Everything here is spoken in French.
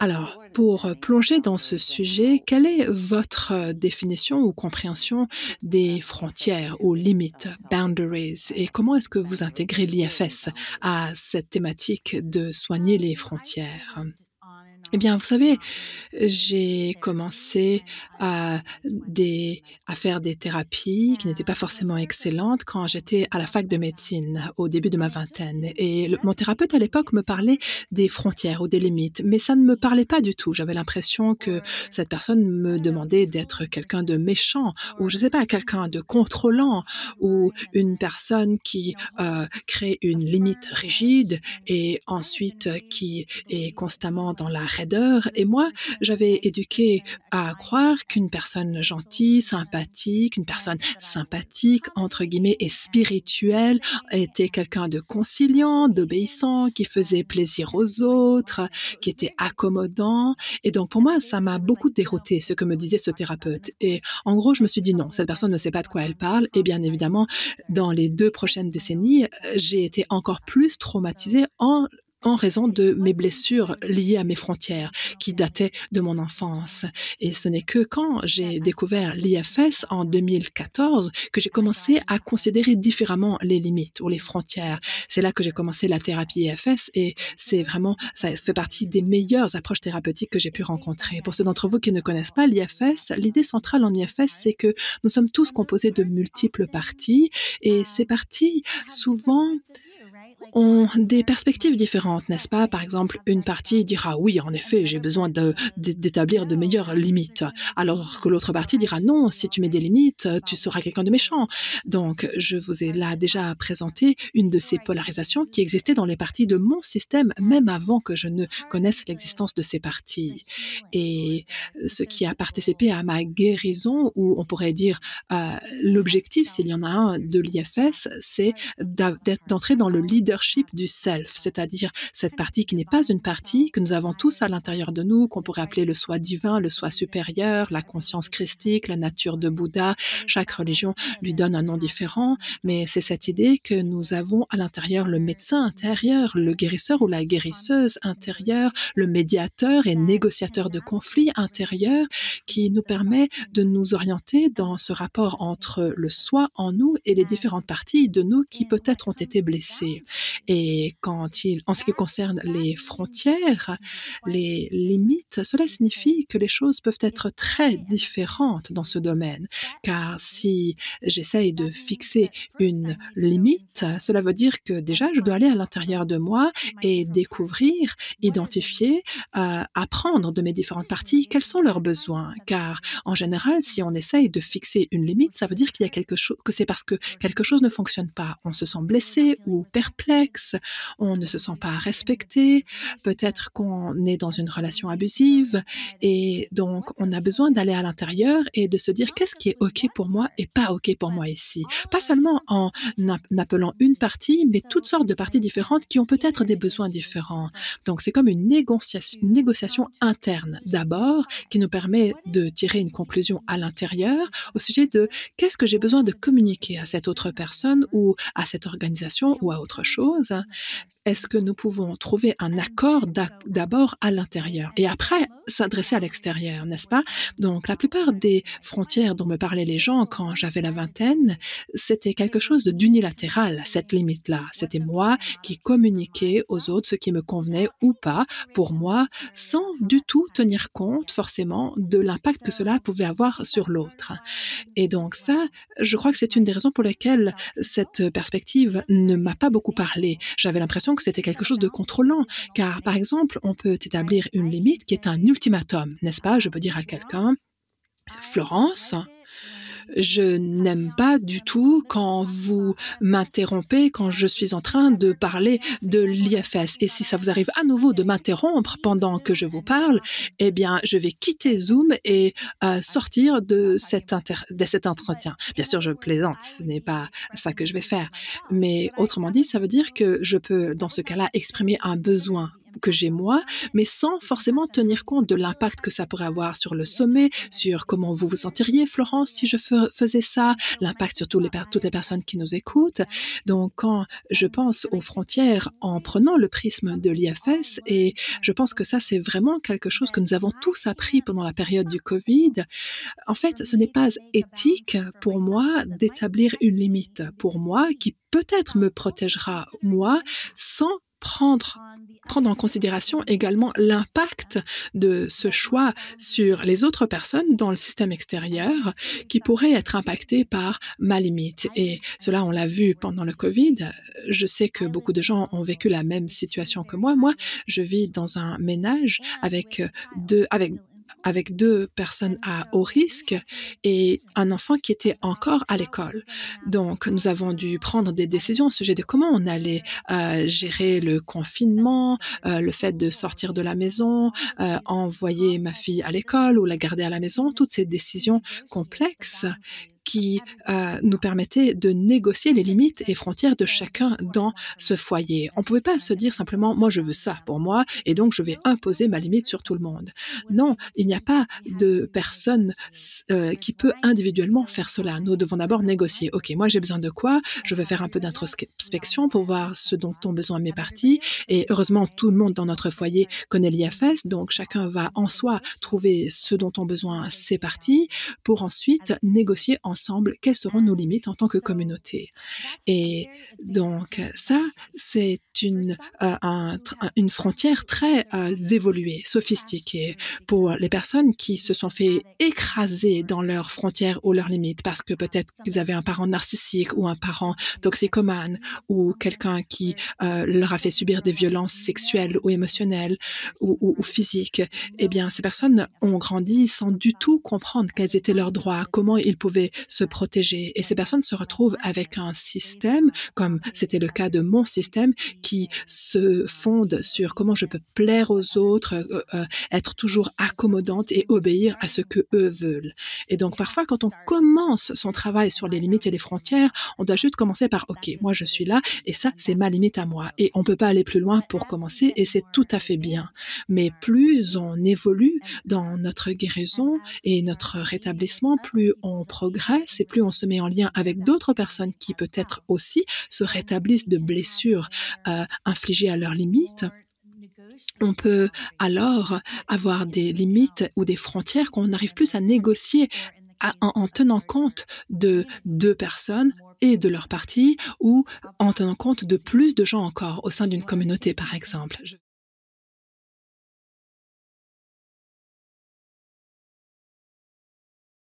Alors, pour plonger dans ce sujet, quelle est votre définition ou compréhension des frontières ou limites, boundaries, et comment est-ce que vous intégrez l'IFS à cette thématique de soigner les frontières? Eh bien, vous savez, j'ai commencé à à faire des thérapies qui n'étaient pas forcément excellentes quand j'étais à la fac de médecine au début de ma vingtaine et mon thérapeute à l'époque me parlait des frontières ou des limites, mais ça ne me parlait pas du tout. J'avais l'impression que cette personne me demandait d'être quelqu'un de méchant ou je sais pas, quelqu'un de contrôlant ou une personne qui crée une limite rigide et ensuite qui est constamment dans la raideur. Et moi, j'avais éduqué à croire qu'une personne gentille, sympathique, une personne sympathique, entre guillemets, et spirituelle était quelqu'un de conciliant, d'obéissant, qui faisait plaisir aux autres, qui était accommodant. Et donc, pour moi, ça m'a beaucoup dérouté, ce que me disait ce thérapeute. Et en gros, je me suis dit non, cette personne ne sait pas de quoi elle parle. Et bien évidemment, dans les 2 prochaines décennies, j'ai été encore plus traumatisée en raison de mes blessures liées à mes frontières, qui dataient de mon enfance. Et ce n'est que quand j'ai découvert l'IFS en 2014 que j'ai commencé à considérer différemment les limites ou les frontières. C'est là que j'ai commencé la thérapie IFS et c'est vraiment, ça fait partie des meilleures approches thérapeutiques que j'ai pu rencontrer. Pour ceux d'entre vous qui ne connaissent pas l'IFS, l'idée centrale en IFS, c'est que nous sommes tous composés de multiples parties et ces parties, souvent, ont des perspectives différentes, n'est-ce pas? Par exemple, une partie dira: «Oui, en effet, j'ai besoin d'établir de meilleures limites», alors que l'autre partie dira: «Non, si tu mets des limites, tu seras quelqu'un de méchant». Donc je vous ai là déjà présenté une de ces polarisations qui existait dans les parties de mon système, même avant que je ne connaisse l'existence de ces parties. Et ce qui a participé à ma guérison ou on pourrait dire, heu, l'objectif, s'il y en a un, de l'IFS, c'est d'entrer dans le leadership du self, c'est-à-dire cette partie qui n'est pas une partie, que nous avons tous à l'intérieur de nous, qu'on pourrait appeler le soi divin, le soi supérieur, la conscience christique, la nature de Bouddha. Chaque religion lui donne un nom différent, mais c'est cette idée que nous avons à l'intérieur le médecin intérieur, le guérisseur ou la guérisseuse intérieure, le médiateur et négociateur de conflits intérieurs qui nous permet de nous orienter dans ce rapport entre le soi en nous et les différentes parties de nous qui peut-être ont été blessées. Et en ce qui concerne les frontières, les limites, cela signifie que les choses peuvent être très différentes dans ce domaine. Car si j'essaye de fixer une limite, cela veut dire que déjà je dois aller à l'intérieur de moi et découvrir, identifier, apprendre de mes différentes parties quels sont leurs besoins. Car en général, si on essaye de fixer une limite, ça veut dire qu'il y a quelque chose, que c'est parce que quelque chose ne fonctionne pas. On se sent blessé ou perplexe, on ne se sent pas respecté, peut-être qu'on est dans une relation abusive et donc on a besoin d'aller à l'intérieur et de se dire qu'est-ce qui est OK pour moi et pas OK pour moi ici. Pas seulement en appelant une partie, mais toutes sortes de parties différentes qui ont peut-être des besoins différents. Donc c'est comme une négociation interne d'abord qui nous permet de tirer une conclusion à l'intérieur au sujet de qu'est-ce que j'ai besoin de communiquer à cette autre personne ou à cette organisation ou à autre chose. Est-ce que nous pouvons trouver un accord d'abord à l'intérieur et après s'adresser à l'extérieur, n'est-ce pas? Donc la plupart des frontières dont me parlaient les gens quand j'avais la vingtaine, c'était quelque chose d'unilatéral, cette limite-là. C'était moi qui communiquais aux autres ce qui me convenait ou pas pour moi, sans du tout tenir compte forcément de l'impact que cela pouvait avoir sur l'autre. Et donc ça, je crois que c'est une des raisons pour lesquelles cette perspective ne m'a pas beaucoup parlé. J'avais l'impression que c'était quelque chose de contrôlant, car par exemple, on peut établir une limite qui est un ultimatum, n'est-ce pas? Je peux dire à quelqu'un: «Florence, je n'aime pas du tout quand vous m'interrompez quand je suis en train de parler de l'IFS et si ça vous arrive à nouveau de m'interrompre pendant que je vous parle, eh bien, je vais quitter Zoom et sortir de cet entretien». Bien sûr, je plaisante, ce n'est pas ça que je vais faire. Mais autrement dit, ça veut dire que je peux, dans ce cas-là, exprimer un besoin que j'ai moi, mais sans forcément tenir compte de l'impact que ça pourrait avoir sur le sommet, sur comment vous vous sentiriez, Florence, si je faisais ça, l'impact sur toutes les personnes qui nous écoutent. Donc, quand je pense aux frontières en prenant le prisme de l'IFS, et je pense que ça, c'est vraiment quelque chose que nous avons tous appris pendant la période du Covid. En fait, ce n'est pas éthique pour moi d'établir une limite pour moi qui peut-être me protégera moi sans prendre prendre en considération également l'impact de ce choix sur les autres personnes dans le système extérieur qui pourraient être impactées par ma limite. Et cela, on l'a vu pendant le Covid. Je sais que beaucoup de gens ont vécu la même situation que moi. Moi, je vis dans un ménage avec avec 2 personnes à haut risque et un enfant qui était encore à l'école. Donc nous avons dû prendre des décisions au sujet de comment on allait, gérer le confinement, le fait de sortir de la maison, envoyer ma fille à l'école ou la garder à la maison. Toutes ces décisions complexes qui, nous permettaient de négocier les limites et frontières de chacun dans ce foyer. On ne pouvait pas se dire simplement: «Moi, je veux ça pour moi et donc je vais imposer ma limite sur tout le monde». Non, il n'y a pas de personne qui peut individuellement faire cela. Nous devons d'abord négocier. OK, moi j'ai besoin de quoi? Je vais faire un peu d'introspection pour voir ce dont ont besoin mes parties et heureusement tout le monde dans notre foyer connaît l'IFS, donc chacun va en soi trouver ce dont ont besoin ses parties pour ensuite négocier ensemble quelles seront nos limites en tant que communauté. Et donc ça, c'est une frontière très évoluée, sophistiquée pour les personnes qui se sont fait écraser dans leurs frontières ou leurs limites parce que peut-être qu'ils avaient un parent narcissique ou un parent toxicomane ou quelqu'un qui leur a fait subir des violences sexuelles ou émotionnelles ou physiques. Eh bien, ces personnes ont grandi sans du tout comprendre quels étaient leurs droits, comment ils pouvaient se protéger. Et ces personnes se retrouvent avec un système, comme c'était le cas de mon système, qui se fonde sur comment je peux plaire aux autres, être toujours accommodante et obéir à ce que eux veulent. Et donc parfois, quand on commence son travail sur les limites et les frontières, on doit juste commencer par OK, moi je suis là et ça c'est ma limite à moi. Et on peut pas aller plus loin pour commencer et c'est tout à fait bien. Mais plus on évolue dans notre guérison et notre rétablissement, plus on progresse et plus on se met en lien avec d'autres personnes qui peut-être aussi se rétablissent de blessures infligées à leurs limites, on peut alors avoir des limites ou des frontières qu'on n'arrive plus à négocier en tenant compte de 2 personnes et de leur partie ou en tenant compte de plus de gens encore au sein d'une communauté, par exemple.